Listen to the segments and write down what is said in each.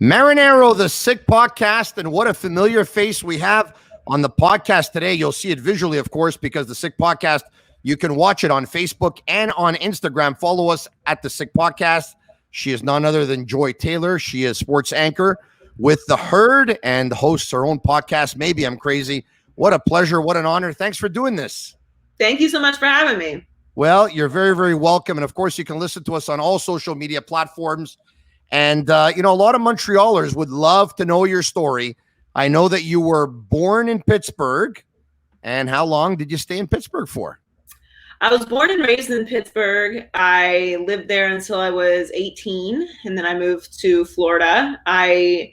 Marinero, the Sick Podcast, and what a familiar face we have on the podcast today. You'll see it visually, of course, because the Sick Podcast, you can watch it on Facebook and on Instagram. Follow us at the Sick Podcast. She is none other than Joy Taylor. She is sports anchor with the Herd and hosts her own podcast. Maybe I'm crazy. What a pleasure. What an honor. Thanks for doing this. Thank you so much for having me. Well, you're very, very welcome. And of course, you can listen to us on all social media platforms. And, a lot of Montrealers would love to know your story. I know that you were born in Pittsburgh. And how long did you stay in Pittsburgh for? I was born and raised in Pittsburgh. I lived there until I was 18, and then I moved to Florida. I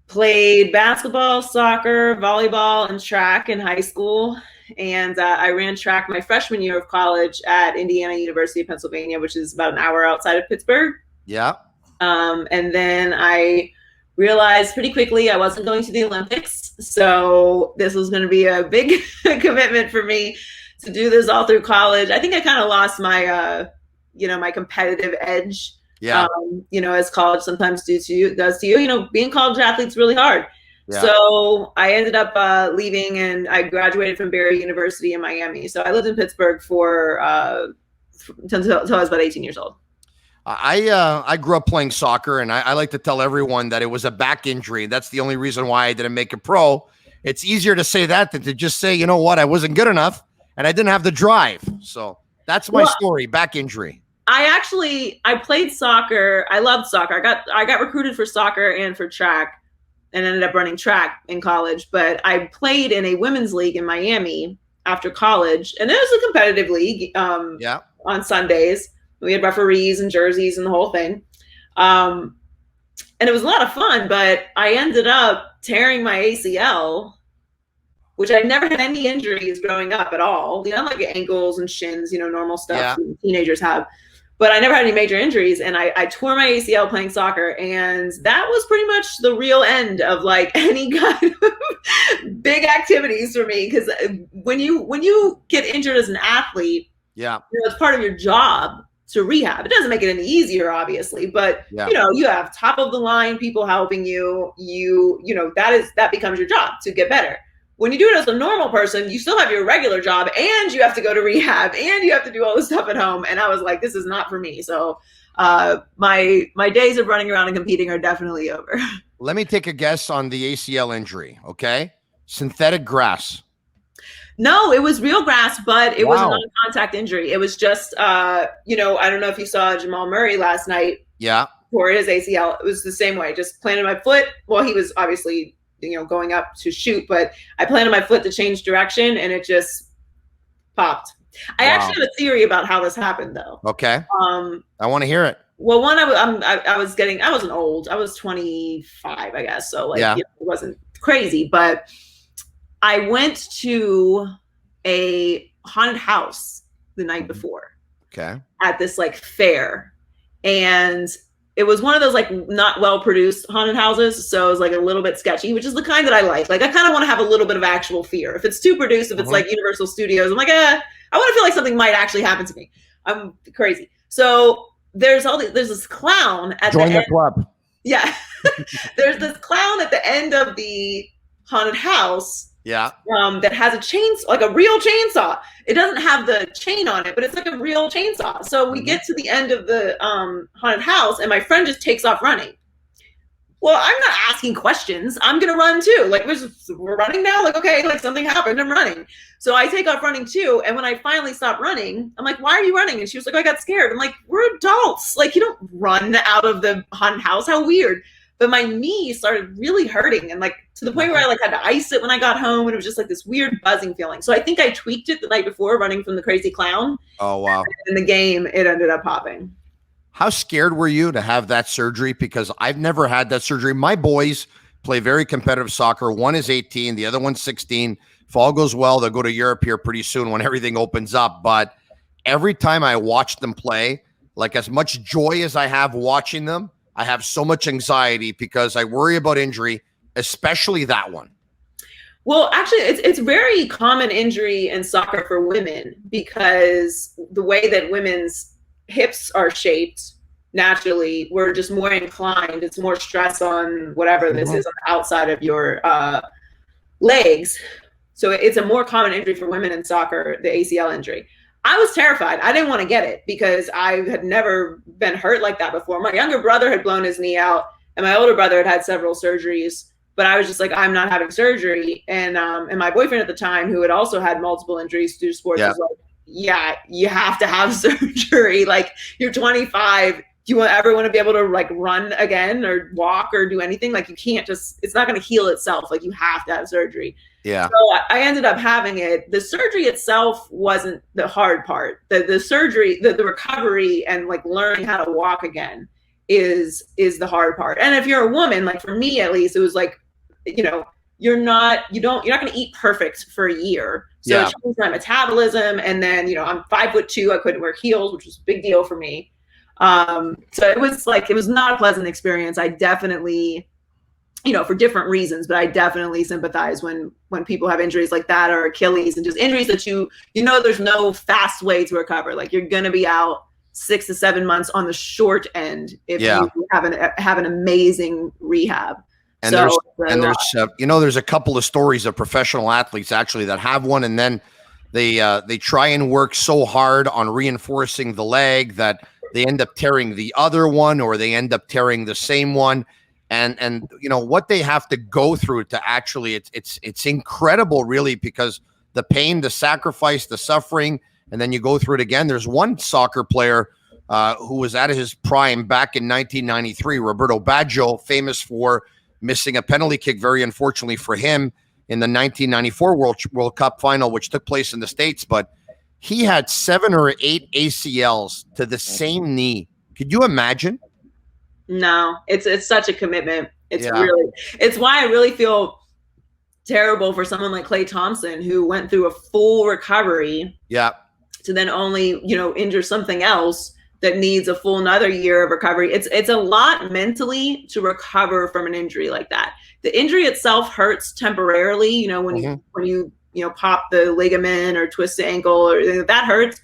played basketball, soccer, volleyball, and track in high school. And I ran track my freshman year of college at Indiana University of Pennsylvania, which is about an hour outside of Pittsburgh. Yeah. And then I realized pretty quickly I wasn't going to the Olympics. So this was going to be a big commitment for me to do this all through college. I think I kind of lost my, my competitive edge. Yeah. As college sometimes does to you. Being college athlete's really hard. Yeah. So I ended up leaving, and I graduated from Barry University in Miami. So I lived in Pittsburgh for until I was about 18 years old. I grew up playing soccer, and I like to tell everyone that it was a back injury. That's the only reason why I didn't make it pro. It's easier to say that than to just say, you know what, I wasn't good enough and I didn't have the drive. So that's my story, back injury. I played soccer. I loved soccer. I got recruited for soccer and for track, and ended up running track in college. But I played in a women's league in Miami after college, and it was a competitive league on Sundays. We had referees and jerseys and the whole thing. And it was a lot of fun, but I ended up tearing my ACL, which I never had any injuries growing up at all. Like ankles and shins, normal stuff teenagers have. But I never had any major injuries. And I tore my ACL playing soccer. And that was pretty much the real end of like any kind of big activities for me. Because when you get injured as an athlete, it's part of your job to rehab. It doesn't make it any easier, obviously, but you have top of the line people helping you. That becomes your job to get better. When you do it as a normal person, you still have your regular job, and you have to go to rehab, and you have to do all this stuff at home. And I was like, this is not for me. So my days of running around and competing are definitely over. Let me take a guess on the ACL injury. Okay, synthetic grass. No, it was real grass, but it was a non-contact injury. It was just, I don't know if you saw Jamal Murray last night. Yeah. For his ACL. It was the same way. Just planted my foot. Well, he was obviously, going up to shoot, but I planted my foot to change direction, and it just popped. I actually have a theory about how this happened, though. Okay. I want to hear it. Well, one, I wasn't old. I was 25, I guess. So it wasn't crazy, but I went to a haunted house the night before. Okay. At this fair. And it was one of those not well produced haunted houses. So it was a little bit sketchy, which is the kind that I like. I kind of want to have a little bit of actual fear. If it's too produced, if it's like Universal Studios, I'm like, I want to feel like something might actually happen to me. I'm crazy. So there's this clown at Join the the club. Yeah. There's this clown at the end of the haunted house. Yeah. That has a chainsaw, a real chainsaw. It doesn't have the chain on it, but it's a real chainsaw. So we get to the end of the haunted house, and my friend just takes off running. Well, I'm not asking questions. I'm gonna run too. We're running now. Okay, something happened. I'm running. So I take off running too. And when I finally stop running, I'm like, "Why are you running?" And she was like, "I got scared." I'm like, "We're adults. You don't run out of the haunted house. How weird." But my knee started really hurting, and to the point where I had to ice it when I got home, and it was just this weird buzzing feeling. So I think I tweaked it the night before running from the crazy clown. Oh, wow. In the game, it ended up popping. How scared were you to have that surgery? Because I've never had that surgery. My boys play very competitive soccer. One is 18, the other one's 16. If all goes well, they'll go to Europe here pretty soon when everything opens up. But every time I watch them play, as much joy as I have watching them, I have so much anxiety because I worry about injury, especially that one. Well, actually, it's very common injury in soccer for women because the way that women's hips are shaped, naturally, we're just more inclined. It's more stress on whatever this is on the outside of your legs. So it's a more common injury for women in soccer, the ACL injury. I was terrified. I didn't want to get it because I had never been hurt like that before. My younger brother had blown his knee out, and my older brother had several surgeries. But I was just like, I'm not having surgery. And my boyfriend at the time, who had also had multiple injuries through sports, was like, yeah, you have to have surgery. Like, you're 25. Do you ever want to be able to like run again or walk or do anything? Like, you can't just, it's not going to heal itself. Like, you have to have surgery. Yeah. So I ended up having it. The surgery itself wasn't the hard part. The surgery, the recovery and like learning how to walk again is the hard part. And if you're a woman, like for me at least, it was like, you know, you're not going to eat perfect for a year. So it changed my metabolism. And then, you know, I'm 5'2". I couldn't wear heels, which was a big deal for me. So it was not a pleasant experience. I definitely, you know, for different reasons, but I definitely sympathize when people have injuries like that, or Achilles, and just injuries that you know, there's no fast way to recover. Like, you're going to be out 6 to 7 months on the short end if you have an amazing rehab. And there's you know, there's a couple of stories of professional athletes actually that have one, and then they try and work so hard on reinforcing the leg that they end up tearing the other one, or they end up tearing the same one. And you know what they have to go through to actually, it's incredible, really, because the pain, the sacrifice, the suffering, and then you go through it again. There's one soccer player who was at his prime back in 1993, Roberto Baggio, famous for missing a penalty kick, very unfortunately for him, in the 1994 World Cup final, which took place in the States. But he had 7 or 8 ACLs to the same knee. Could you imagine? No, it's such a commitment. It's why I really feel terrible for someone like Klay Thompson, who went through a full recovery. Yeah. To then only, you know, injure something else that needs a full another year of recovery. It's a lot mentally to recover from an injury like that. The injury itself hurts temporarily, you know, when you pop the ligament or twist the ankle, or that hurts.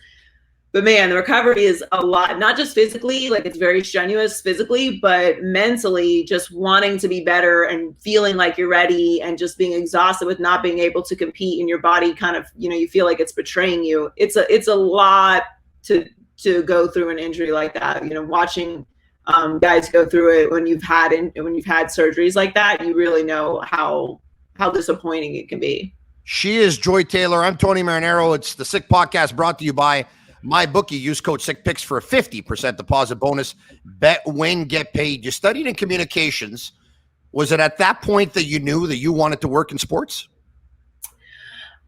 But man, the recovery is a lot, not just physically, like it's very strenuous physically, but mentally, just wanting to be better and feeling like you're ready, and just being exhausted with not being able to compete, and your body kind of, you know, you feel like it's betraying you. It's a lot to go through an injury like that. You know, watching guys go through it when you've had surgeries like that, you really know how disappointing it can be. She is Joy Taylor. I'm Tony Marinaro. It's the Sick Podcast, brought to you by MyBookie. Use code SickPicks for a 50% deposit bonus. Bet, win, get paid. You studied in communications. Was it at that point that you knew that you wanted to work in sports?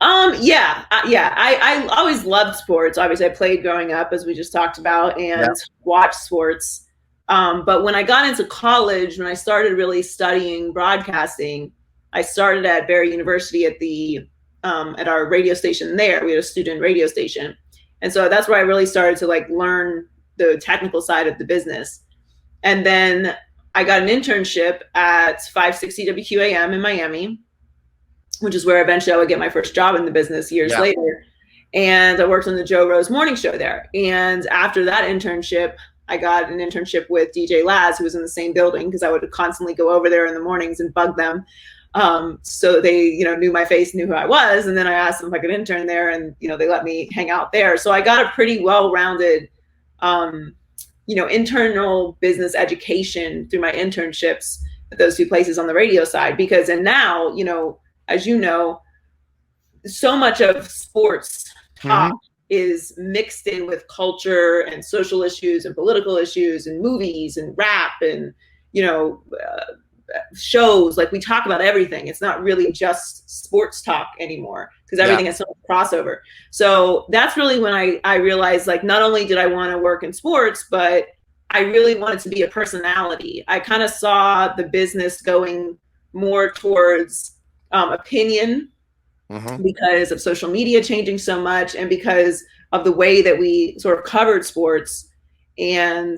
Yeah. I always loved sports. Obviously, I played growing up, as we just talked about, and watched sports. But when I got into college, when I started really studying broadcasting, I started at Barry University at our radio station there. We had a student radio station. And so that's where I really started to like learn the technical side of the business. And then I got an internship at 560 WQAM in Miami, which is where eventually I would get my first job in the business years later. And I worked on the Joe Rose morning show there. And after that internship, I got an internship with DJ Laz, who was in the same building, because I would constantly go over there in the mornings and bug them. So they, you know, knew my face, knew who I was. And then I asked them if I could intern there, and, you know, they let me hang out there. So I got a pretty well-rounded, you know, internal business education through my internships at those 2 places on the radio side. Because, and now, you know, as you know, so much of sports talk is mixed in with culture and social issues and political issues and movies and rap and, you know, shows. Like, we talk about everything. It's not really just sports talk anymore, because everything has so much crossover. So that's really when I realized, like, not only did I want to work in sports, but I really wanted to be a personality. I kind of saw the business going more towards opinion, because of social media changing so much, and because of the way that we sort of covered sports. And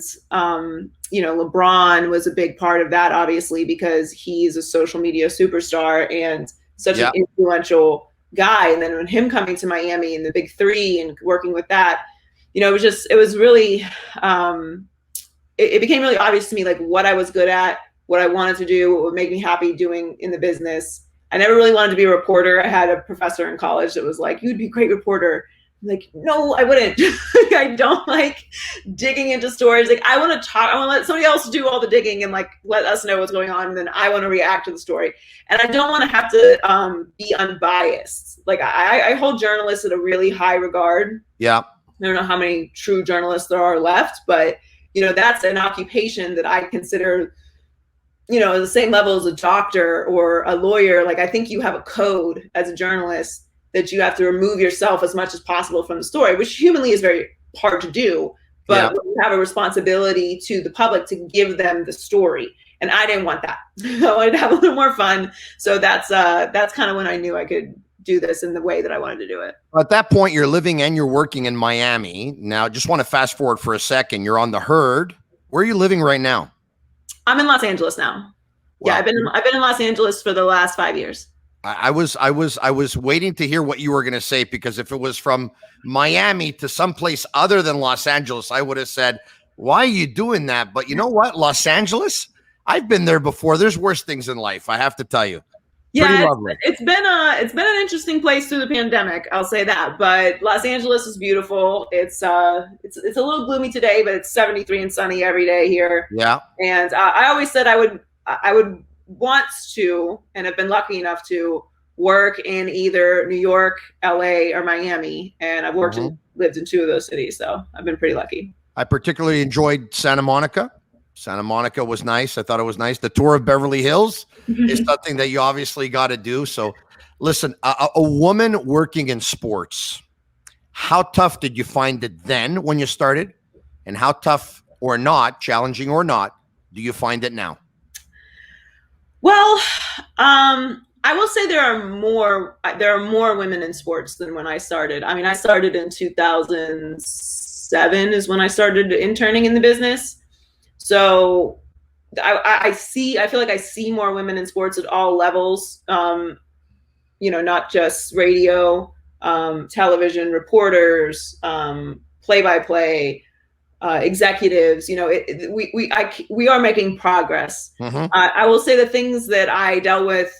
you know, LeBron was a big part of that, obviously, because he's a social media superstar and such an influential guy. And then when him coming to Miami and the Big Three and working with that, you know, it was really it became really obvious to me, like what I was good at, what I wanted to do, what would make me happy doing in the business. I never really wanted to be a reporter. I had a professor in college that was like, you'd be a great reporter. I'm like, no, I wouldn't. I don't like digging into stories. Like I want to talk, I want to let somebody else do all the digging and like let us know what's going on. And then I want to react to the story. And I don't want to have to be unbiased. Like I hold journalists at a really high regard. Yeah. I don't know how many true journalists there are left, but you know, that's an occupation that I consider, you know, the same level as a doctor or a lawyer. Like I think you have a code as a journalist that you have to remove yourself as much as possible from the story, which humanly is very hard to do. But you have a responsibility to the public to give them the story. And I didn't want that. I wanted to have a little more fun. So that's kind of when I knew I could do this in the way that I wanted to do it. At that point, you're living and you're working in Miami. Now, just want to fast forward for a second. You're on the Herd. Where are you living right now? I'm in Los Angeles now. Wow. Yeah, I've been in Los Angeles for the last 5 years. I was waiting to hear what you were going to say, because if it was from Miami to someplace other than Los Angeles, I would have said, why are you doing that? But you know what? Los Angeles, I've been there before. There's worse things in life, I have to tell you. Yeah, it's been an interesting place through the pandemic. I'll say that. But Los Angeles is beautiful. It's a little gloomy today, but it's 73 and sunny every day here. Yeah. And I always said I would want to, and have been lucky enough to work in either New York, LA, or Miami. And I've worked and lived in 2 of those cities, so I've been pretty lucky. I particularly enjoyed Santa Monica. Santa Monica was nice. I thought it was nice. The tour of Beverly Hills is something that you obviously got to do. So listen, a woman working in sports, how tough did you find it then when you started? And how tough or not, challenging or not, do you find it now? Well, I will say there are more women in sports than when I started. I mean, I started in 2007 is when I started interning in the business. So I feel like I see more women in sports at all levels, you know, not just radio, television, reporters, play-by-play, executives. You know, we are making progress. I will say the things that I dealt with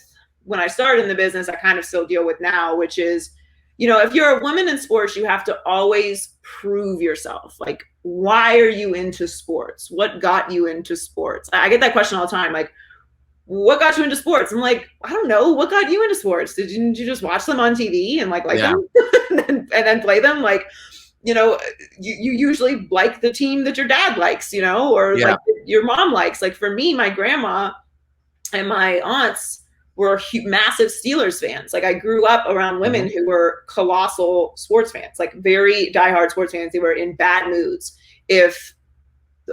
when I started in the business, I kind of still deal with now, which is, you know, if you're a woman in sports, you have to always prove yourself. Like, why are you into sports? What got you into sports? I get that question all the time. Like, what got you into sports? I'm like, I don't know. What got you into sports? Didn't you just watch them on TV and like them and then play them? Like, you know, you usually like the team that your dad likes, you know, or like your mom likes. Like for me, my grandma and my aunts were massive Steelers fans. Like I grew up around women who were colossal sports fans, like very diehard sports fans. They were in bad moods if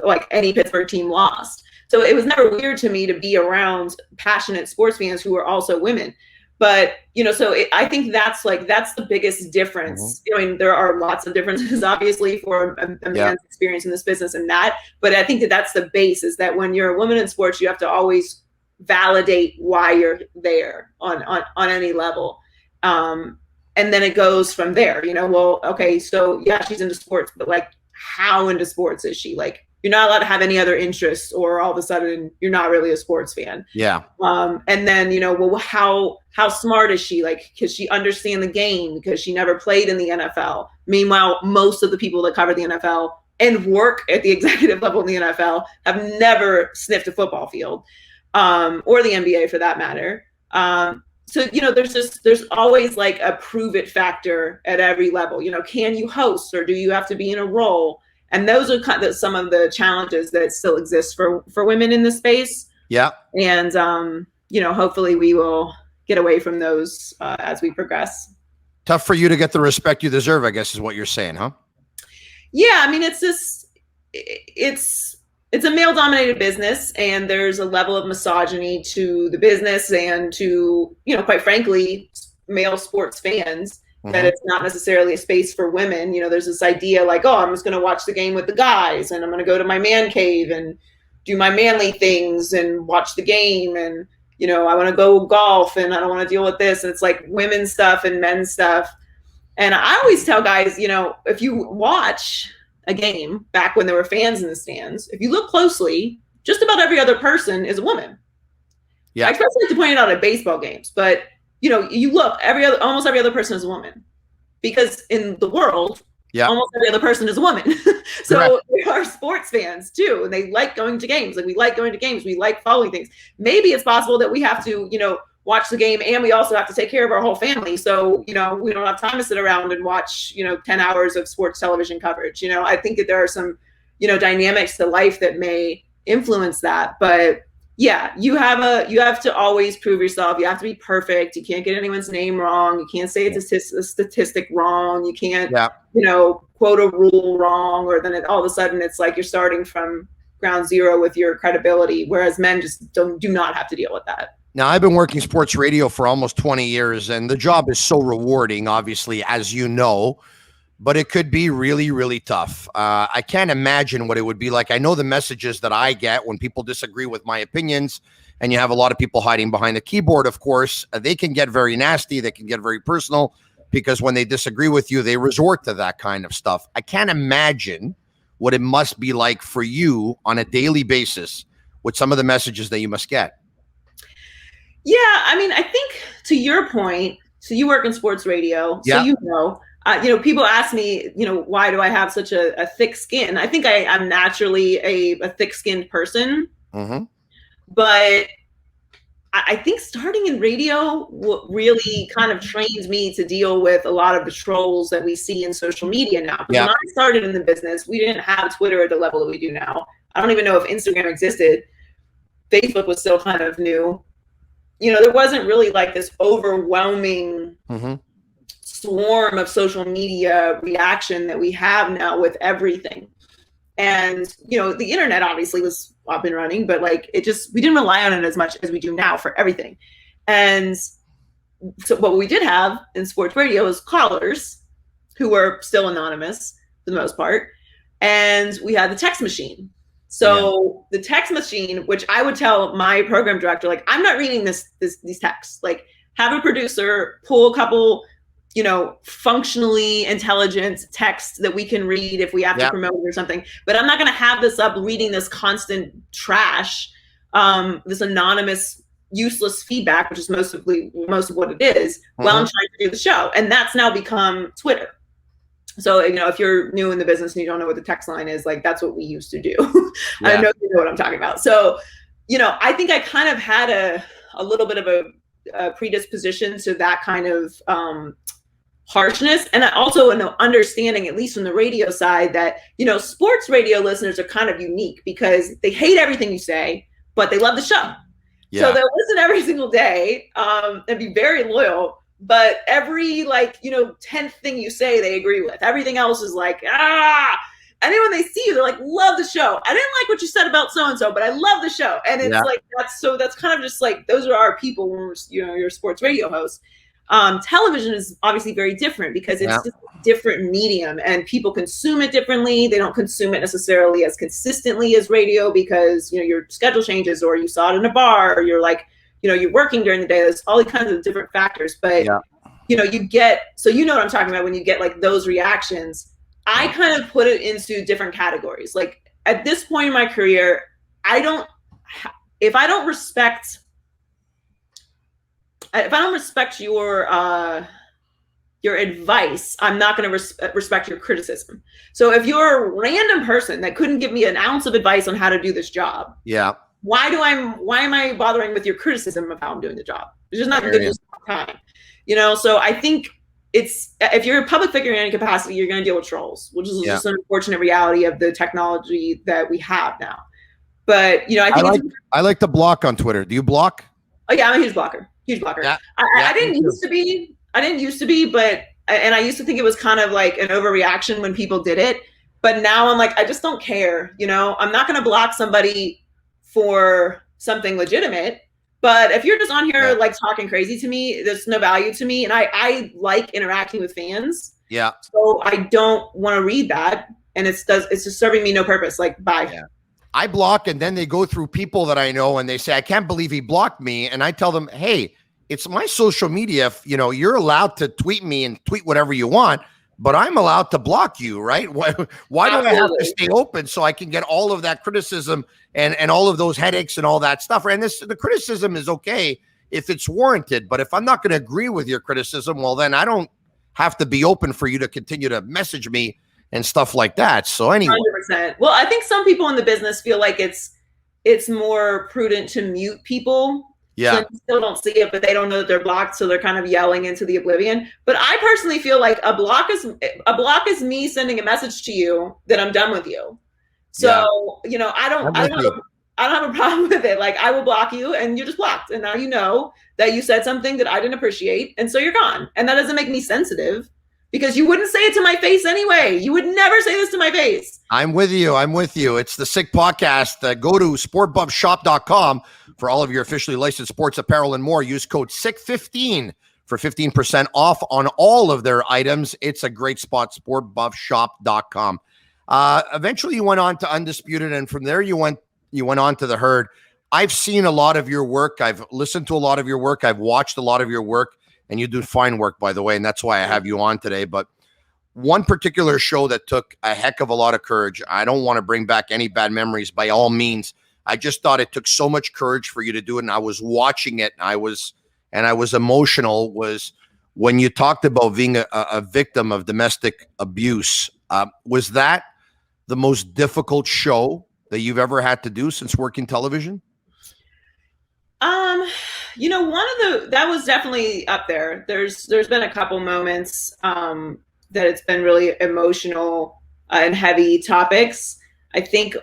like any Pittsburgh team lost. So it was never weird to me to be around passionate sports fans who were also women. But, you know, so I think that's the biggest difference. I mean, there are lots of differences, obviously, for a man's experience in this business and that. But I think that's the base, is that when you're a woman in sports, you have to always validate why you're there on any level. And then it goes from there, you know, well, okay, so yeah, she's into sports, but like, how into sports is she? Like, you're not allowed to have any other interests, or all of a sudden you're not really a sports fan. Yeah. And then, you know, well, how smart is she? Like, does she understand the game? Because she never played in the NFL. Meanwhile, most of the people that cover the NFL and work at the executive level in the NFL have never sniffed a football field, or the NBA for that matter. So, you know, there's always like a prove it factor at every level. You know, can you host, or do you have to be in a role? And those are kind of some of the challenges that still exist for women in this space. Yeah. And, you know, hopefully we will get away from those as we progress. Tough for you to get the respect you deserve, I guess, is what you're saying, huh? Yeah. I mean, it's a male-dominated business, and there's a level of misogyny to the business and to, you know, quite frankly, male sports fans, that it's not necessarily a space for women. You know, there's this idea like, oh, I'm just going to watch the game with the guys, and I'm going to go to my man cave and do my manly things and watch the game. And, you know, I want to go golf and I don't want to deal with this. And it's like women's stuff and men's stuff. And I always tell guys, you know, if you watch, a game back when there were fans in the stands, if you look closely, just about every other person is a woman. Yeah. I especially like to point it out at baseball games, but you look, almost every other person is a woman, because in the world, almost every other person is a woman. So they are sports fans too, and they like going to games. Like, we like going to games, we like following things. Maybe it's possible that we have to, watch the game, and we also have to take care of our whole family. So, we don't have time to sit around and watch, 10 hours of sports television coverage. I think that there are some, dynamics to life that may influence that. But yeah, you have to always prove yourself. You have to be perfect. You can't get anyone's name wrong. You can't say a statistic wrong. You can't, quote a rule wrong, or then all of a sudden it's like you're starting from ground zero with your credibility. Whereas men just do not have to deal with that. Now, I've been working sports radio for almost 20 years, and the job is so rewarding, obviously, as you know, but it could be really, really tough. I can't imagine what it would be like. I know the messages that I get when people disagree with my opinions, and you have a lot of people hiding behind the keyboard, of course. They can get very nasty. They can get very personal, because when they disagree with you, they resort to that kind of stuff. I can't imagine what it must be like for you on a daily basis with some of the messages that you must get. Yeah, I mean, I think to your point, so you work in sports radio, so people ask me, why do I have such a thick skin? I think I'm naturally a thick-skinned person, but I think starting in radio really kind of trained me to deal with a lot of the trolls that we see in social media now. Because when I started in the business, we didn't have Twitter at the level that we do now. I don't even know if Instagram existed. Facebook was still kind of new. There wasn't really like this overwhelming swarm of social media reaction that we have now with everything. And, the internet obviously was up and running, but like we didn't rely on it as much as we do now for everything. And so what we did have in sports radio is callers who were still anonymous for the most part. And we had the text machine. So the text machine, which I would tell my program director, like, I'm not reading these texts. Like, have a producer pull a couple, functionally intelligent texts that we can read if we have to promote it or something. But I'm not going to have this up reading this constant trash, this anonymous, useless feedback, which is most of what it is, while I'm trying to do the show. And that's now become Twitter. So, if you're new in the business and you don't know what the text line is, like, that's what we used to do. I don't know if you know what I'm talking about. So, I think I kind of had a little bit of a predisposition to that kind of harshness. And I also an understanding, at least from the radio side, that, sports radio listeners are kind of unique because they hate everything you say, but they love the show. Yeah. So they'll listen every single day and be very loyal. But every 10th thing you say, they agree with. Everything else is like, And then when they see you, they're like, love the show. I didn't like what you said about so-and-so, but I love the show. And it's like, that's kind of just like, those are our people when you're a sports radio host. Television is obviously very different because it's just a different medium and people consume it differently. They don't consume it necessarily as consistently as radio because, your schedule changes, or you saw it in a bar, or you're like, you're working during the day. There's all kinds of different factors, but you get, so what I'm talking about when you get like those reactions. I kind of put it into different categories. Like at this point in my career, if I don't respect your advice, I'm not going to respect your criticism. So if you're a random person that couldn't give me an ounce of advice on how to do this job, why am I bothering with your criticism of how I'm doing the job? It's just not good use of time. So I think if you're a public figure in any capacity, you're going to deal with trolls, which is just an unfortunate reality of the technology that we have now. But, I like to block on Twitter. Do you block? Oh yeah, I'm a huge blocker. Yeah. I didn't used to be, but I used to think it was kind of like an overreaction when people did it. But now I'm like, I just don't care. I'm not going to block somebody for something legitimate. But if you're just on here like talking crazy to me, there's no value to me. And I like interacting with fans. Yeah. So I don't want to read that. And it's just serving me no purpose. Like, bye. Yeah. I block, and then they go through people that I know and they say, I can't believe he blocked me. And I tell them, hey, it's my social media. You're allowed to tweet me and tweet whatever you want, but I'm allowed to block you, right? Why do I have to stay open so I can get all of that criticism and all of those headaches and all that stuff? And the criticism is okay if it's warranted, but if I'm not going to agree with your criticism, well, then I don't have to be open for you to continue to message me and stuff like that. So anyway. 100%. Well, I think some people in the business feel like it's more prudent to mute people. Yeah. So they still don't see it, but they don't know that they're blocked, so they're kind of yelling into the oblivion. But I personally feel like a block is me sending a message to you that I'm done with you. So, I don't have a problem with it. Like, I will block you and you're just blocked. And now you know that you said something that I didn't appreciate, and so you're gone. And that doesn't make me sensitive, because you wouldn't say it to my face anyway. You would never say this to my face. I'm with you. It's the Sick Podcast. Go to sportbuffshop.com for all of your officially licensed sports apparel and more. Use code SICK15 for 15% off on all of their items. It's a great spot, sportbuffshop.com. Eventually you went on to Undisputed, and from there you went on to the Herd. I've seen a lot of your work. I've listened to a lot of your work. I've watched a lot of your work, and you do fine work, by the way, and that's why I have you on today. But one particular show that took a heck of a lot of courage. I don't want to bring back any bad memories by all means. I just thought it took so much courage for you to do it. And I was watching it, and I was emotional, was when you talked about being a victim of domestic abuse. Was that the most difficult show that you've ever had to do since working television? That was definitely up there. There's been a couple moments that it's been really emotional and heavy topics. I think,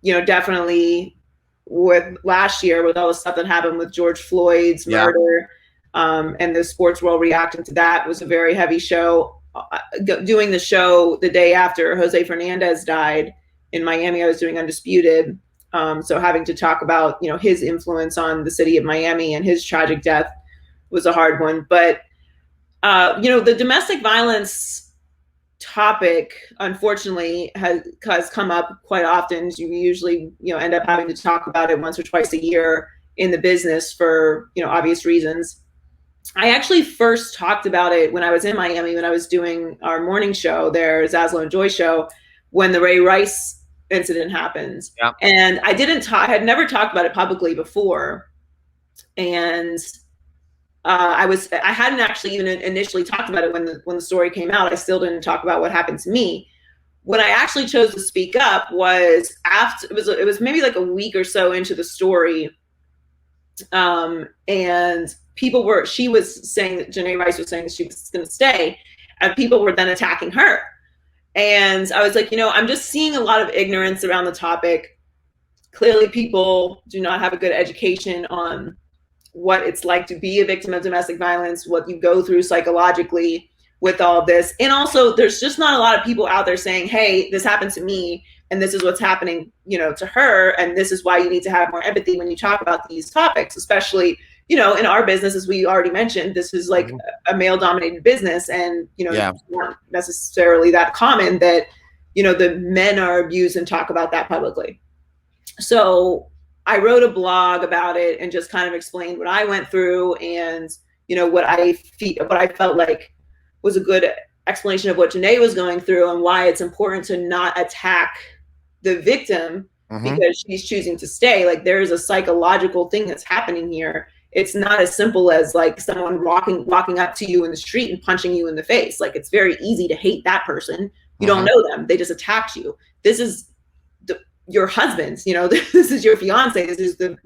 definitely with last year, with all the stuff that happened with George Floyd's murder, and the sports world reacting to that, was a very heavy show. Doing the show the day after Jose Fernandez died in Miami, I was doing Undisputed. So having to talk about, his influence on the city of Miami and his tragic death was a hard one. But, the domestic violence topic, unfortunately, has come up quite often. You usually, end up having to talk about it once or twice a year in the business for, obvious reasons. I actually first talked about it when I was in Miami, when I was doing our morning show there, Zaslow and Joy show, when the Ray Rice incident happened. Yeah. And I had never talked about it publicly before. And I hadn't actually even initially talked about it when the story came out. I still didn't talk about what happened to me. When I actually chose to speak up was after, it was maybe like a week or so into the story. And she was saying that Janae Rice was saying that she was going to stay, and people were then attacking her. And I was like, I'm just seeing a lot of ignorance around the topic. Clearly, people do not have a good education on what it's like to be a victim of domestic violence, what you go through psychologically with all of this. And also, there's just not a lot of people out there saying, hey, this happened to me, and this is what's happening, to her. And this is why you need to have more empathy when you talk about these topics, especially, in our business, as we already mentioned, this is like a male-dominated business, and it's not necessarily that common that the men are abused and talk about that publicly. So I wrote a blog about it and just kind of explained what I went through, and what I felt like was a good explanation of what Janae was going through, and why it's important to not attack the victim because she's choosing to stay. Like, there is a psychological thing that's happening here. It's not as simple as like someone walking up to you in the street and punching you in the face. Like, it's very easy to hate that person. You don't know them. They just attacked you. This is your husband, this is your fiance. This is the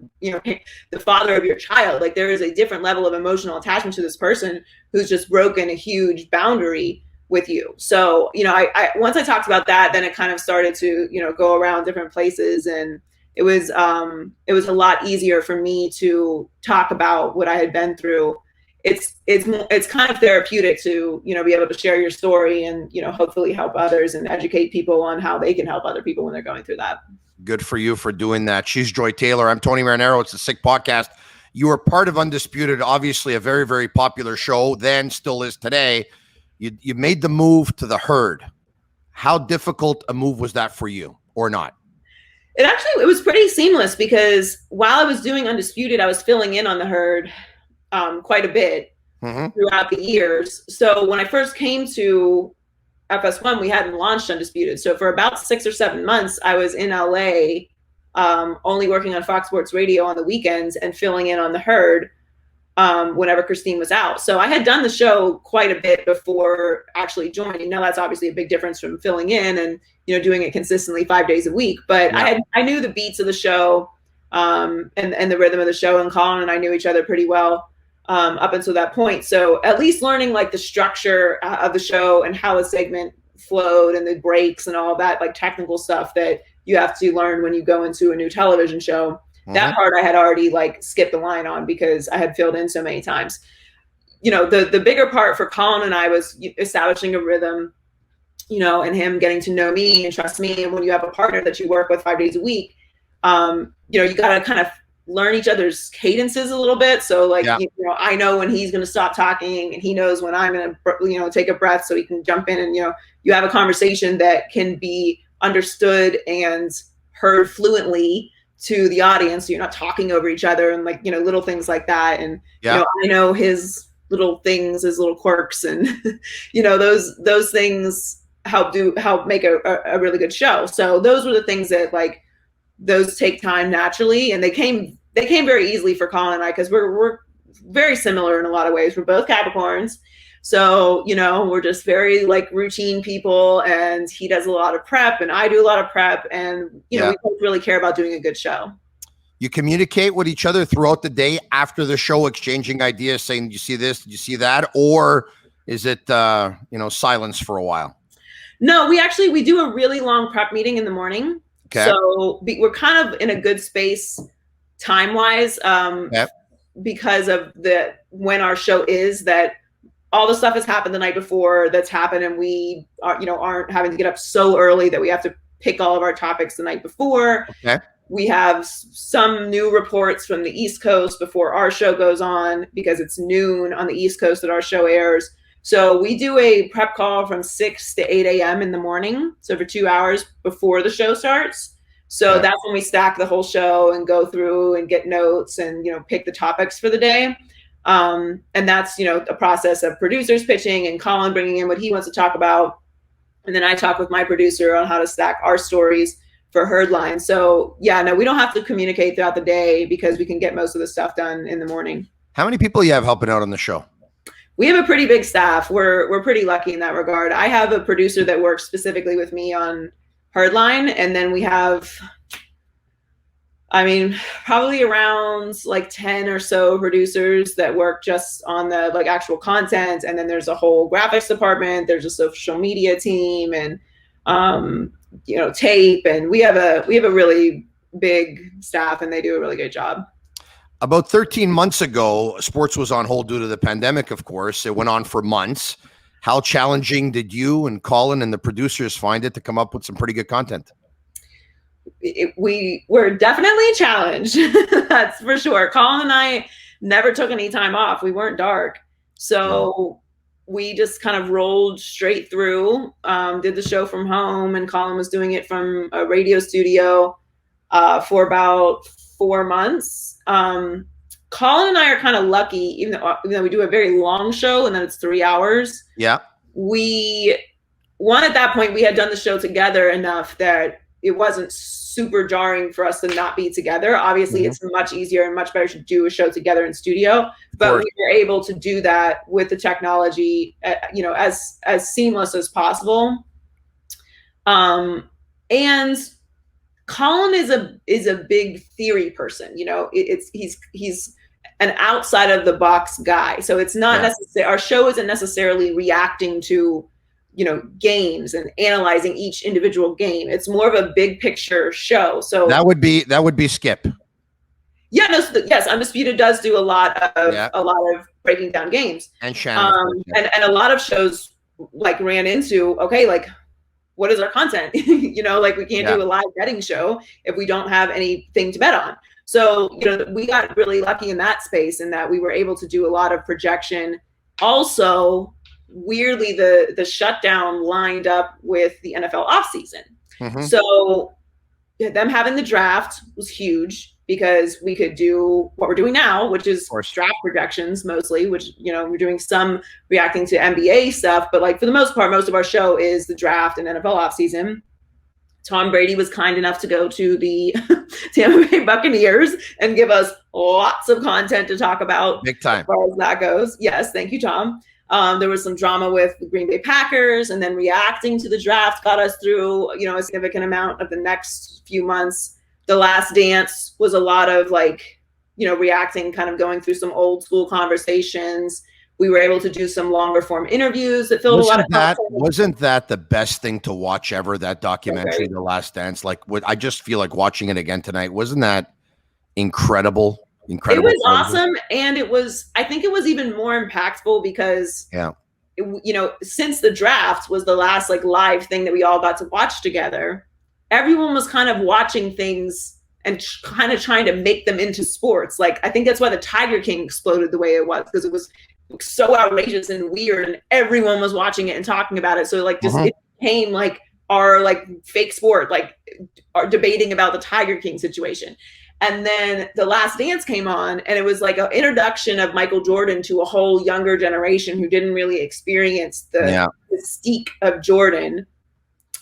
father of your child. Like, there is a different level of emotional attachment to this person who's just broken a huge boundary with you. So, I once I talked about that, then it kind of started to, go around different places, and it was a lot easier for me to talk about what I had been through. It's kind of therapeutic to, be able to share your story and, hopefully help others and educate people on how they can help other people when they're going through that. Good for you for doing that. She's Joy Taylor. I'm Tony Marinaro. It's the Sick Podcast. You were part of Undisputed, obviously a very, very popular show, then still is today. You made the move to the Herd. How difficult a move was that for you, or not? It was pretty seamless, because while I was doing Undisputed, I was filling in on the Herd quite a bit. throughout the years. So when I first came to FS1, we hadn't launched Undisputed. So for about 6 or 7 months, I was in LA, only working on Fox Sports Radio on the weekends and filling in on the Herd whenever Christine was out. So I had done the show quite a bit before actually joining. Now that's obviously a big difference from filling in and, you know, doing it consistently 5 days a week. But I knew the beats of the show and the rhythm of the show, and Colin and I knew each other pretty well up until that point. So at least learning like the structure of the show and how a segment flowed and the breaks and all that, like technical stuff that you have to learn when you go into a new television show. That part I had already like skipped the line on because I had filled in so many times. You know, the bigger part for Colin and I was establishing a rhythm, you know, and him getting to know me and trust me. And when you have a partner that you work with 5 days a week, you know, you got to kind of learn each other's cadences a little bit. So like, you know, I know when he's going to stop talking and he knows when I'm going to, you know, take a breath so he can jump in and, you know, you have a conversation that can be understood and heard fluently to the audience. So you're not talking over each other and like, you know, little things like that. And, you know, I know his little things, his little quirks and, you know, those things help make a really good show. So those were the things that like, those take time naturally, and they came very easily for Colin and I because we're very similar in a lot of ways. We're both Capricorns, so you know we're just very like routine people, and he does a lot of prep and I do a lot of prep, and you know we both really care about doing a good show. You communicate with each other throughout the day after the show, exchanging ideas, saying, "Did you see this? Did you see that?" Or is it you know, silence for a while? No, we do a really long prep meeting in the morning. Okay. So we're kind of in a good space time-wise because of when our show is, that all the stuff has happened the night before that's happened, and we aren't having to get up so early that we have to pick all of our topics the night before. Okay. We have some new reports from the East Coast before our show goes on because it's noon on the East Coast that our show airs. So we do a prep call from 6 to 8 a.m. in the morning. So for 2 hours before the show starts. So that's when we stack the whole show and go through and get notes and, you know, pick the topics for the day. And that's, you know, a process of producers pitching and Colin bringing in what he wants to talk about. And then I talk with my producer on how to stack our stories for Herdline. So yeah, no, we don't have to communicate throughout the day because we can get most of the stuff done in the morning. How many people you have helping out on the show? We have a pretty big staff. We're pretty lucky in that regard. I have a producer that works specifically with me on Herdline, and then we have, I mean, probably around like 10 or so producers that work just on the like actual content, and then there's a whole graphics department. There's a social media team, and you know, tape, and we have a really big staff, and they do a really good job. About 13 months ago, sports was on hold due to the pandemic, of course. It went on for months. How challenging did you and Colin and the producers find it to come up with some pretty good content? We were definitely challenged. That's for sure. Colin and I never took any time off. We weren't dark. So we just kind of rolled straight through, did the show from home, and Colin was doing it from a radio studio for about 4 months. Colin and I are kind of lucky, even though we do a very long show and then it's 3 hours. Yeah. At that point, we had done the show together enough that it wasn't super jarring for us to not be together. Obviously, it's much easier and much better to do a show together in studio, but we were able to do that with the technology, you know, as seamless as possible. And Colin is a big theory person. You know, he's an outside of the box guy. So it's not necessarily, our show isn't necessarily reacting to, you know, games and analyzing each individual game. It's more of a big picture show. So that would be Skip. Yeah, no, yes, Undisputed does do a lot of breaking down games. And Shannon. And a lot of shows like ran into, okay, like, what is our content? You know, like we can't do a live betting show if we don't have anything to bet on. So, you know, we got really lucky in that space in that we were able to do a lot of projection. Also, weirdly, the shutdown lined up with the NFL offseason. So them having the draft was huge because we could do what we're doing now, which is course. draft projections mostly, which, we're doing some reacting to NBA stuff, but like for the most part, most of our show is the draft and NFL offseason. Tom Brady was kind enough to go to the Tampa Bay Buccaneers and give us lots of content to talk about. Big time. As far as that goes. Yes, thank you, Tom. There was some drama with the Green Bay Packers, and then reacting to the draft got us through, a significant amount of the next few months. The Last Dance was a lot of reacting, kind of going through some old school conversations. We were able to do some longer form interviews that filled a lot of content. Wasn't that the best thing to watch ever, that documentary, The Last Dance? I just feel like watching it again tonight. Wasn't that incredible? Incredible. It was awesome. And I think it was even more impactful because, since the draft was the last live thing that we all got to watch together, everyone was kind of watching things and kind of trying to make them into sports. I think that's why the Tiger King exploded the way it was, because it was so outrageous and weird and everyone was watching it and talking about it. So it became our fake sport, our debating about the Tiger King situation. And then The Last Dance came on, and it was like an introduction of Michael Jordan to a whole younger generation who didn't really experience the mystique of Jordan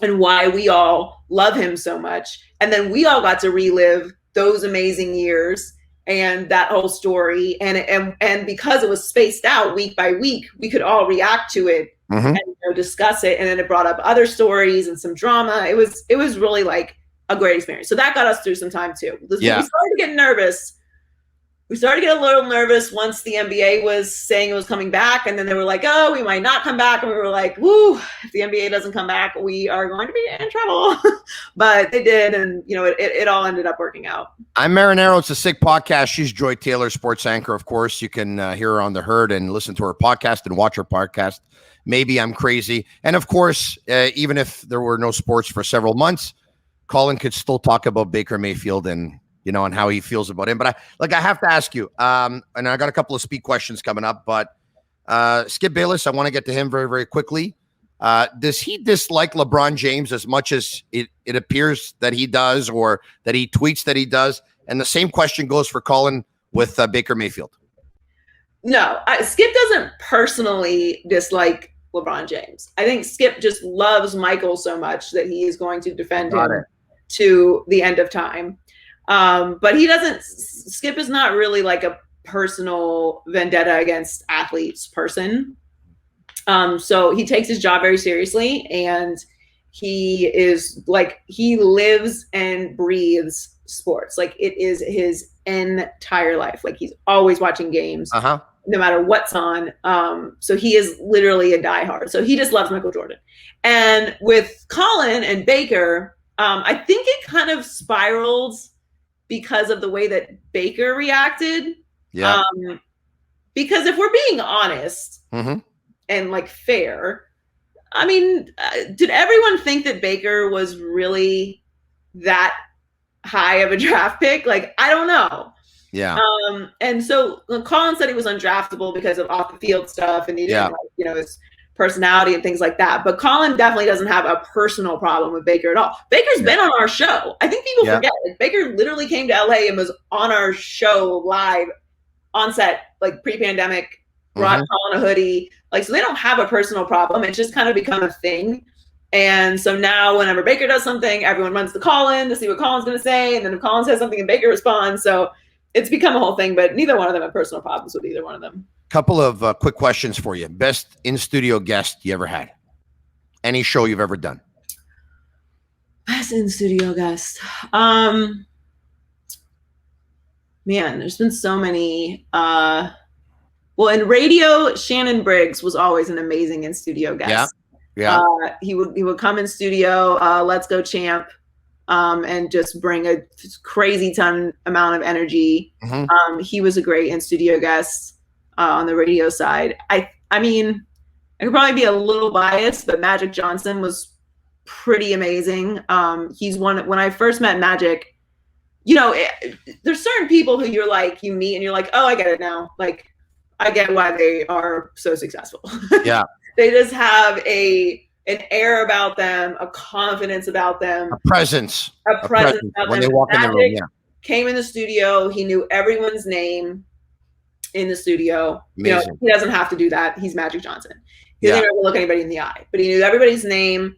and why we all love him so much. And then we all got to relive those amazing years and that whole story. And because it was spaced out week by week, we could all react to it and discuss it. And then it brought up other stories and some drama. It was really a great experience. So that got us through some time too. We started to get nervous. We started to get a little nervous once the NBA was saying it was coming back. And then they were like, oh, we might not come back. And we were like, woo, if the NBA doesn't come back, we are going to be in trouble. But they did. And, it all ended up working out. I'm Marinero. It's a Sick Podcast. She's Joy Taylor, sports anchor. Of course, you can hear her on The Herd and listen to her podcast and watch her podcast. Maybe I'm crazy. And of course, even if there were no sports for several months, Colin could still talk about Baker Mayfield and, and how he feels about him. But I have to ask you, and I got a couple of speed questions coming up, but Skip Bayless, I want to get to him very, very quickly. Does he dislike LeBron James as much as it appears that he does, or that he tweets that he does? And the same question goes for Colin with Baker Mayfield. No, Skip doesn't personally dislike LeBron James. I think Skip just loves Michael so much that he is going to defend him to the end of time. But Skip is not really a personal vendetta against athletes person. So he takes his job very seriously, and he lives and breathes sports. It is his entire life. He's always watching games, no matter what's on. So he is literally a diehard. So he just loves Michael Jordan. And with Colin and Baker, I think it kind of spiraled because of the way that Baker reacted. Yeah. Because if we're being honest and fair, I mean, did everyone think that Baker was really that high of a draft pick? I don't know. Yeah. And so Colin said he was undraftable because of off the field stuff, and he didn't his personality and things like that. But Colin definitely doesn't have a personal problem with Baker at all. Baker's been on our show. I think people forget. Baker literally came to LA and was on our show live on set, pre-pandemic, brought Colin a hoodie. So they don't have a personal problem. It's just kind of become a thing. And so now whenever Baker does something, everyone runs to Colin to see what Colin's going to say. And then if Colin says something and Baker responds. So it's become a whole thing, but neither one of them have personal problems with either one of them. Couple of quick questions for you. Best in-studio guest you ever had? Any show you've ever done? Best in-studio guest. Man, there's been so many. Well, in radio, Shannon Briggs was always an amazing in-studio guest. Yeah. He would come in studio, Let's Go Champ, and just bring a crazy amount of energy. He was a great in-studio guest. On the radio side, I mean, I could probably be a little biased, but Magic Johnson was pretty amazing. He's when I first met Magic, there's certain people who you meet and you're like, oh, I get it now. I get why they are so successful. Yeah. They just have an air about them, a confidence about them, a presence about when them. they walk in the room. Yeah. came in the studio. He knew everyone's name in the studio. Amazing. You know, he doesn't have to do that. He's Magic Johnson. He doesn't even look anybody in the eye, but he knew everybody's name.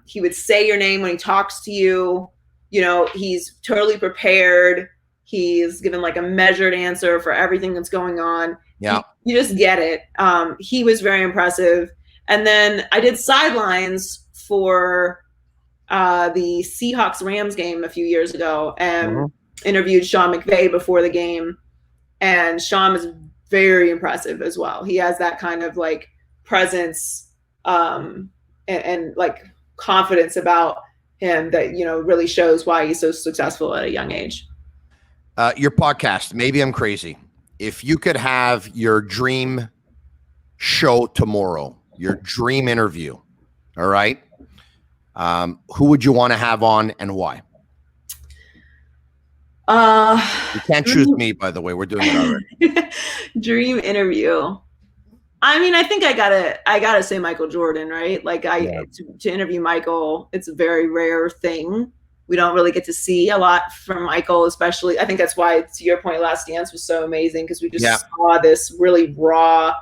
He would say your name when he talks to you. You know, he's totally prepared. He's given like a measured answer for everything that's going on. Yeah. You just get it. He was very impressive. And then I did sidelines for the Seahawks-Rams game a few years ago and interviewed Sean McVay before the game. And Sean was very impressive as well. He has that kind of like presence and like confidence about him that, you know, really shows why he's so successful at a young age. Your podcast, Maybe I'm Crazy. If you could have your dream show tomorrow, your dream interview, all right, who would you want to have on and why? You can't choose me, by the way. We're doing it already. Dream interview. I mean, I think I gotta say Michael Jordan, right? Like to interview Michael, it's a very rare thing. We don't really get to see a lot from Michael, especially. I think that's why, to your point, Last Dance was so amazing because we just saw this really raw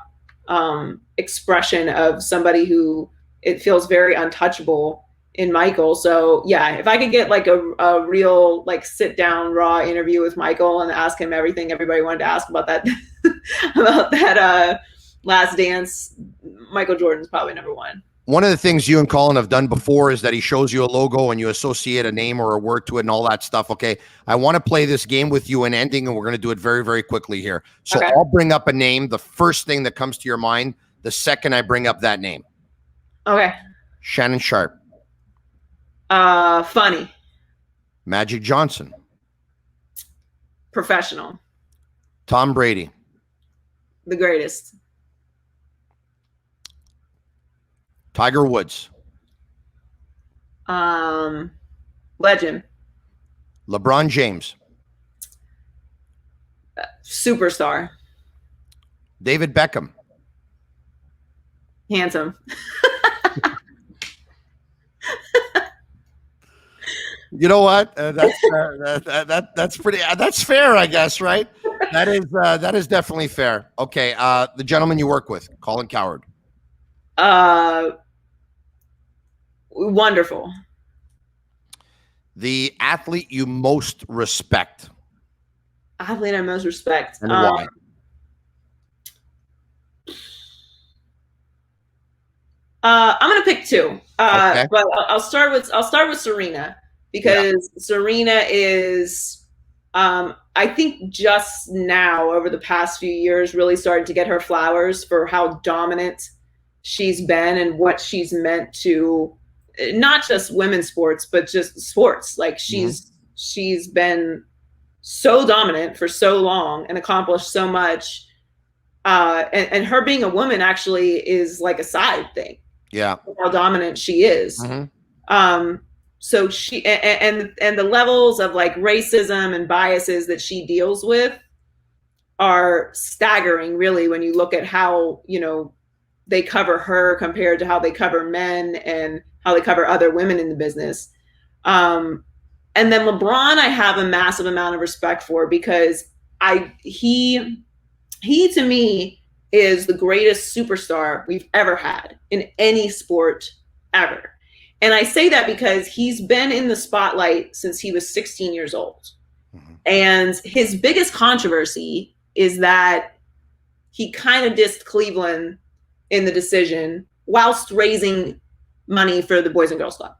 expression of somebody who it feels very untouchable in Michael. So yeah, if I could get like a real like sit down raw interview with Michael and ask him everything everybody wanted to ask about that about that Last Dance, Michael Jordan's probably number one. One of the things you and Colin have done before is that he shows you a logo and you associate a name or a word to it and all that stuff. Okay, I want to play this game with you in ending, and we're going to do it very, very quickly here. So I'll bring up a name, the first thing that comes to your mind, the second I bring up that name. Okay. Shannon Sharpe. Funny. Magic Johnson. Professional. Tom Brady. The greatest. Tiger Woods. Legend. LeBron James. Superstar. David Beckham. Handsome. You know what? That's pretty. That's fair, I guess. Right? That is definitely fair. Okay. The gentleman you work with, Colin Cowherd. Wonderful. The athlete you most respect. Athlete I most respect. And why? I'm gonna pick two. Okay. But I'll start with Serena because Serena is I think just now over the past few years really started to get her flowers for how dominant she's been and what she's meant to not just women's sports, but just sports. Like she's been so dominant for so long and accomplished so much. And her being a woman actually is like a side thing. Yeah. How dominant she is. So she, and the levels of like racism and biases that she deals with are staggering really when you look at how, you know, they cover her compared to how they cover men and how they cover other women in the business. And then LeBron, I have a massive amount of respect for because he to me is the greatest superstar we've ever had in any sport ever. And I say that because he's been in the spotlight since he was 16 years old. And his biggest controversy is that he kind of dissed Cleveland in the decision whilst raising money for the Boys and Girls Club.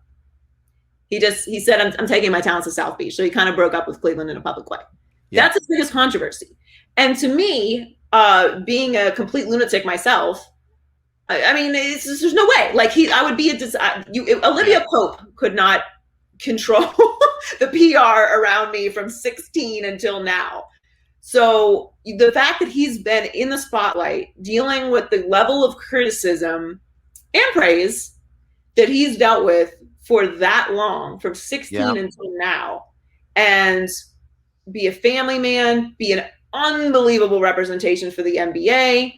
He said, I'm taking my talents to South Beach. So he kind of broke up with Cleveland in a public way. Yeah. That's his biggest controversy. And to me, being a complete lunatic myself, I mean, there's no way. Like I would be Olivia Pope could not control the PR around me from 16 until now. So the fact that he's been in the spotlight, dealing with the level of criticism and praise that he's dealt with for that long, from 16 until now, and be a family man, be an unbelievable representation for the NBA,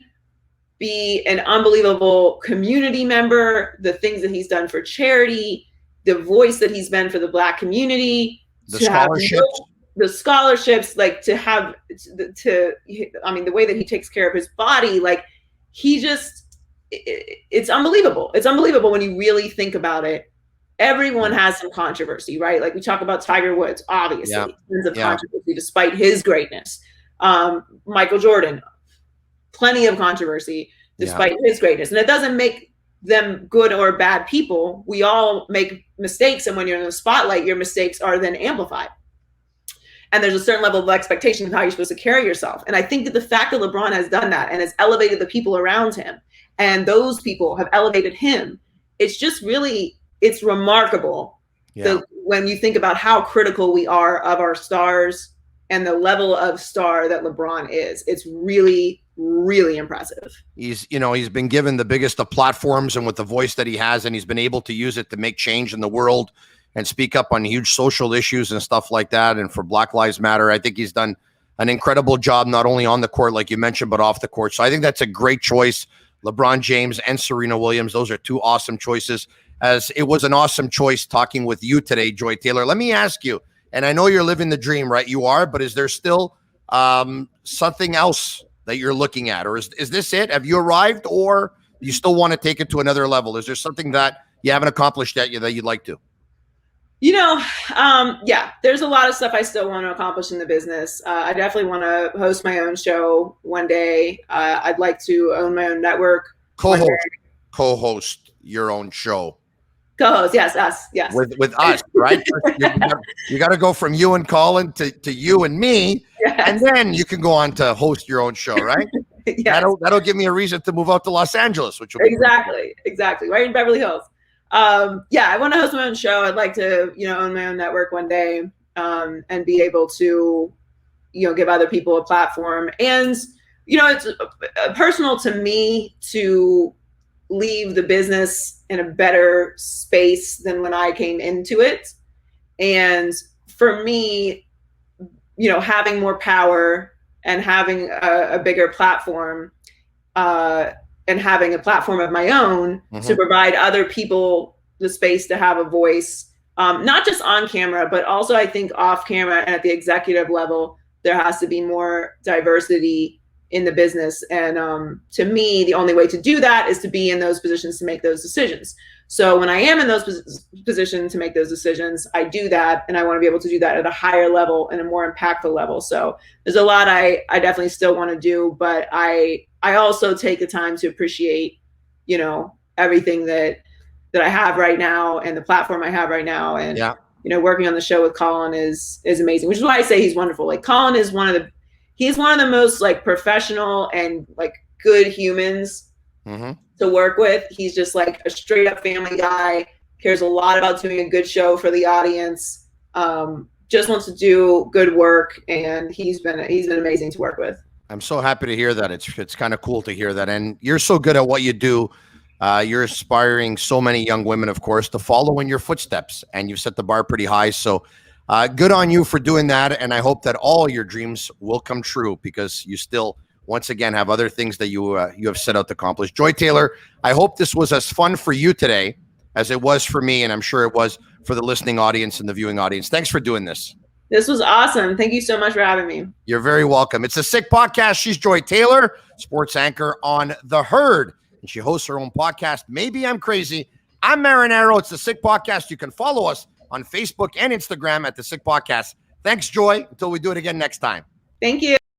be an unbelievable community member, the things that he's done for charity, the voice that he's been for the Black community, the scholarships. the scholarships, like to have I mean, the way that he takes care of his body, like he just, it's unbelievable. It's unbelievable when you really think about it. Everyone has some controversy, right? Like we talk about Tiger Woods, obviously, tons of controversy despite his greatness. Michael Jordan, plenty of controversy despite his greatness. And it doesn't make them good or bad people. We all make mistakes. And when you're in the spotlight, your mistakes are then amplified. And there's a certain level of expectation of how you're supposed to carry yourself. And I think that the fact that LeBron has done that and has elevated the people around him, and those people have elevated him, it's just really, it's remarkable. When you think about how critical we are of our stars and the level of star that LeBron is, it's really, really impressive. He's been given the biggest of platforms, and with the voice that he has, and he's been able to use it to make change in the world and speak up on huge social issues and stuff like that. And for Black Lives Matter, I think he's done an incredible job, not only on the court, like you mentioned, but off the court. So I think that's a great choice. LeBron James and Serena Williams, those are two awesome choices, as it was an awesome choice talking with you today, Joy Taylor. Let me ask you, and I know you're living the dream, right? You are, but is there still something else that you're looking at? Or is this it? Have you arrived, or you still want to take it to another level? Is there something that you haven't accomplished yet that you'd like to? There's a lot of stuff I still want to accomplish in the business. I definitely want to host my own show one day. I'd like to own my own network. Co-host your own show. Co-host, yes, us, yes. With us, right? you got to go from you and Colin to you and me, and then you can go on to host your own show, right? Yes. That'll give me a reason to move out to Los Angeles, which will be exactly, right in Beverly Hills. I want to host my own show. I'd like to, own my own network one day, and be able to, give other people a platform. And, it's personal to me to leave the business in a better space than when I came into it. And for me, having more power and having a bigger platform, and having a platform of my own to provide other people the space to have a voice, not just on camera, but also I think off camera and at the executive level, there has to be more diversity in the business. And to me, the only way to do that is to be in those positions to make those decisions. So when I am in those positions to make those decisions, I do that. And I want to be able to do that at a higher level and a more impactful level. So there's a lot I definitely still want to do, but I also take the time to appreciate, everything that I have right now and the platform I have right now. And, working on the show with Colin is amazing, which is why I say he's wonderful. Like Colin is he's one of the most like professional and like good humans to work with. He's just like a straight up family guy, cares a lot about doing a good show for the audience, just wants to do good work. And he's been amazing to work with. I'm so happy to hear that. It's kind of cool to hear that. And you're so good at what you do. You're inspiring so many young women, of course, to follow in your footsteps, and you've set the bar pretty high. So good on you for doing that. And I hope that all your dreams will come true, because you still, once again, have other things that you have set out to accomplish. Joy Taylor, I hope this was as fun for you today as it was for me. And I'm sure it was for the listening audience and the viewing audience. Thanks for doing this. This was awesome. Thank you so much for having me. You're very welcome. It's a Sick Podcast. She's Joy Taylor, sports anchor on The Herd, and she hosts her own podcast, Maybe I'm Crazy. I'm Marinaro. It's the Sick Podcast. You can follow us on Facebook and Instagram at the Sick Podcast. Thanks, Joy. Until we do it again next time. Thank you.